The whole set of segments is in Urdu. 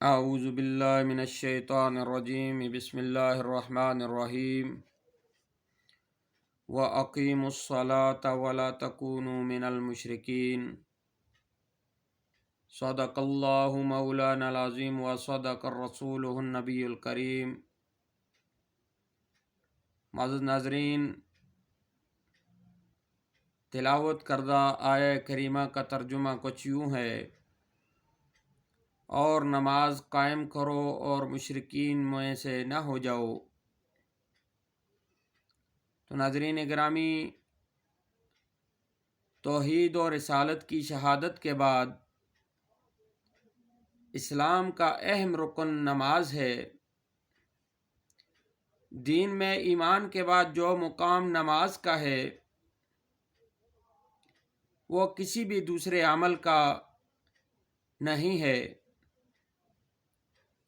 اعوذ باللہ من الشیطان الرجیم بسم اللہ الرحمن الرحیم وَأَقِيمُوا الصَّلَاةَ وَلَا تَكُونُوا مِنَ الْمُشْرِكِينَ صدق اللہ مولانا العظیم وصدق الرسول النبی الکریم۔ معزز ناظرین، تلاوت کردہ آیہ کریمہ کا ترجمہ کچھ یوں ہے: اور نماز قائم کرو اور مشرکین میں سے نہ ہو جاؤ۔ تو ناظرین گرامی، توحید اور رسالت کی شہادت کے بعد اسلام کا اہم رکن نماز ہے۔ دین میں ایمان کے بعد جو مقام نماز کا ہے وہ کسی بھی دوسرے عمل کا نہیں ہے۔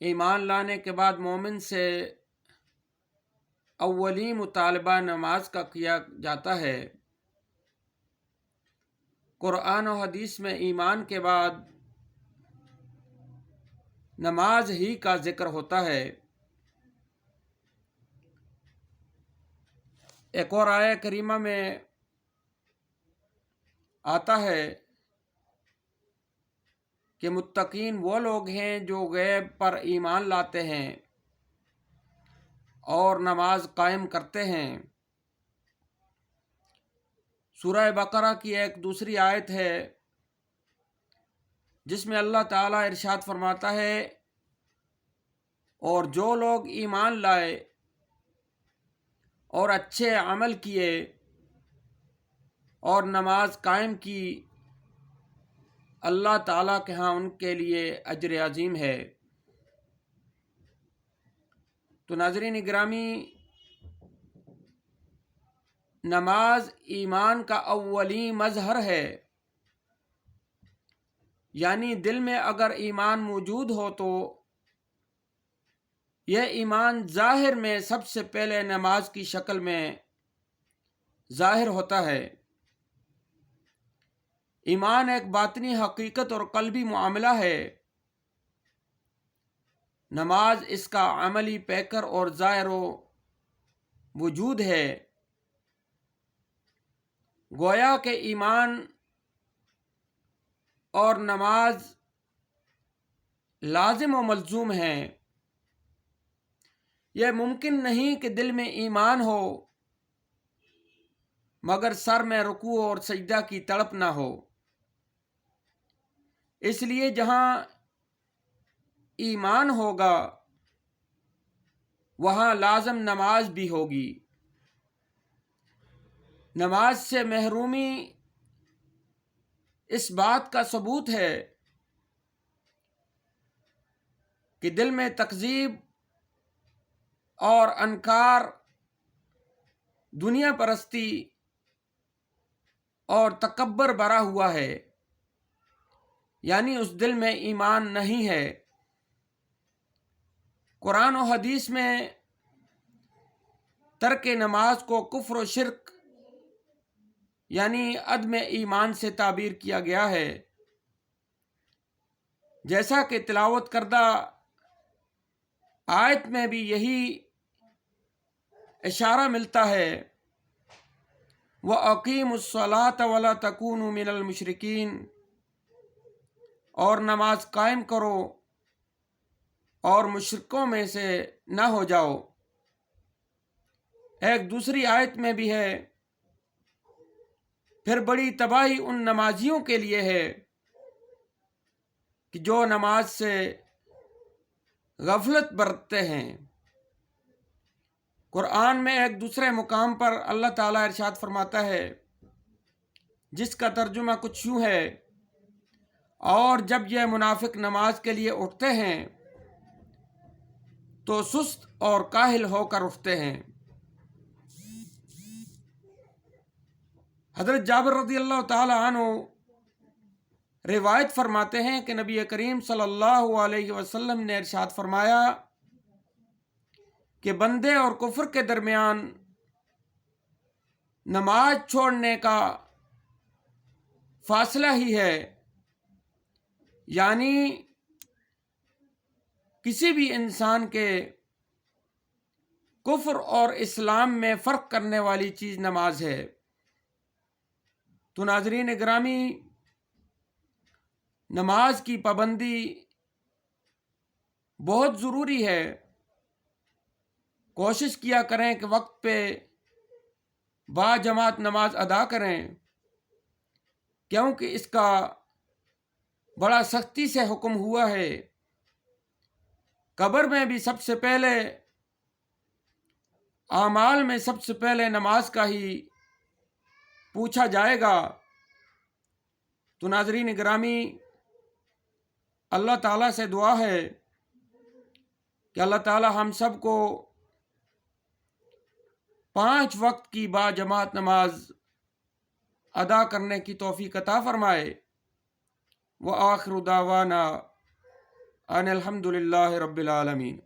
ایمان لانے کے بعد مومن سے اولی مطالبہ نماز کا کیا جاتا ہے۔ قرآن و حدیث میں ایمان کے بعد نماز ہی کا ذکر ہوتا ہے۔ ایک اور آیہ کریمہ میں آتا ہے کہ متقین وہ لوگ ہیں جو غیب پر ایمان لاتے ہیں اور نماز قائم کرتے ہیں۔ سورہ بقرہ کی ایک دوسری آیت ہے جس میں اللہ تعالیٰ ارشاد فرماتا ہے: اور جو لوگ ایمان لائے اور اچھے عمل کیے اور نماز قائم کی، اللہ تعالیٰ کے ہاں ان کے لیے اجر عظیم ہے۔ تو ناظرین گرامی، نماز ایمان کا اولی مظہر ہے، یعنی دل میں اگر ایمان موجود ہو تو یہ ایمان ظاہر میں سب سے پہلے نماز کی شکل میں ظاہر ہوتا ہے۔ ایمان ایک باطنی حقیقت اور قلبی معاملہ ہے۔ نماز اس کا عملی پیکر اور ظاہر و وجود ہے۔ گویا کہ ایمان اور نماز لازم و ملزوم ہیں۔ یہ ممکن نہیں کہ دل میں ایمان ہو مگر سر میں رکوع اور سجدہ کی تڑپ نہ ہو۔ اس لیے جہاں ایمان ہوگا وہاں لازم نماز بھی ہوگی۔ نماز سے محرومی اس بات کا ثبوت ہے کہ دل میں تکذیب اور انکار، دنیا پرستی اور تکبر بھرا ہوا ہے، یعنی اس دل میں ایمان نہیں ہے۔ قرآن و حدیث میں ترک نماز کو کفر و شرک یعنی عدم ایمان سے تعبیر کیا گیا ہے، جیسا کہ تلاوت کردہ آیت میں بھی یہی اشارہ ملتا ہے: وَأَقِيمُوا الصَّلَاةَ وَلَا تَكُونُوا مِنَ الْمُشْرِكِينَ، اور نماز قائم کرو اور مشرکوں میں سے نہ ہو جاؤ۔ ایک دوسری آیت میں بھی ہے: پھر بڑی تباہی ان نمازیوں کے لیے ہے کہ جو نماز سے غفلت برتتے ہیں۔ قرآن میں ایک دوسرے مقام پر اللہ تعالیٰ ارشاد فرماتا ہے، جس کا ترجمہ کچھ یوں ہے: اور جب یہ منافق نماز کے لیے اٹھتے ہیں تو سست اور کاہل ہو کر اٹھتے ہیں۔ حضرت جابر رضی اللہ تعالی عنہ روایت فرماتے ہیں کہ نبی کریم صلی اللہ علیہ وسلم نے ارشاد فرمایا کہ بندے اور کفر کے درمیان نماز چھوڑنے کا فاصلہ ہی ہے، یعنی کسی بھی انسان کے کفر اور اسلام میں فرق کرنے والی چیز نماز ہے۔ تو ناظرین گرامی، نماز کی پابندی بہت ضروری ہے۔ کوشش کیا کریں کہ وقت پہ با جماعت نماز ادا کریں، کیونکہ اس کا بڑا سختی سے حکم ہوا ہے۔ قبر میں بھی سب سے پہلے، اعمال میں سب سے پہلے نماز کا ہی پوچھا جائے گا۔ تو ناظرین گرامی، اللہ تعالیٰ سے دعا ہے کہ اللہ تعالیٰ ہم سب کو 5 وقت کی با جماعت نماز ادا کرنے کی توفیق عطا فرمائے۔ وآخر دعوانا ان الحمد للہ رب العالمین۔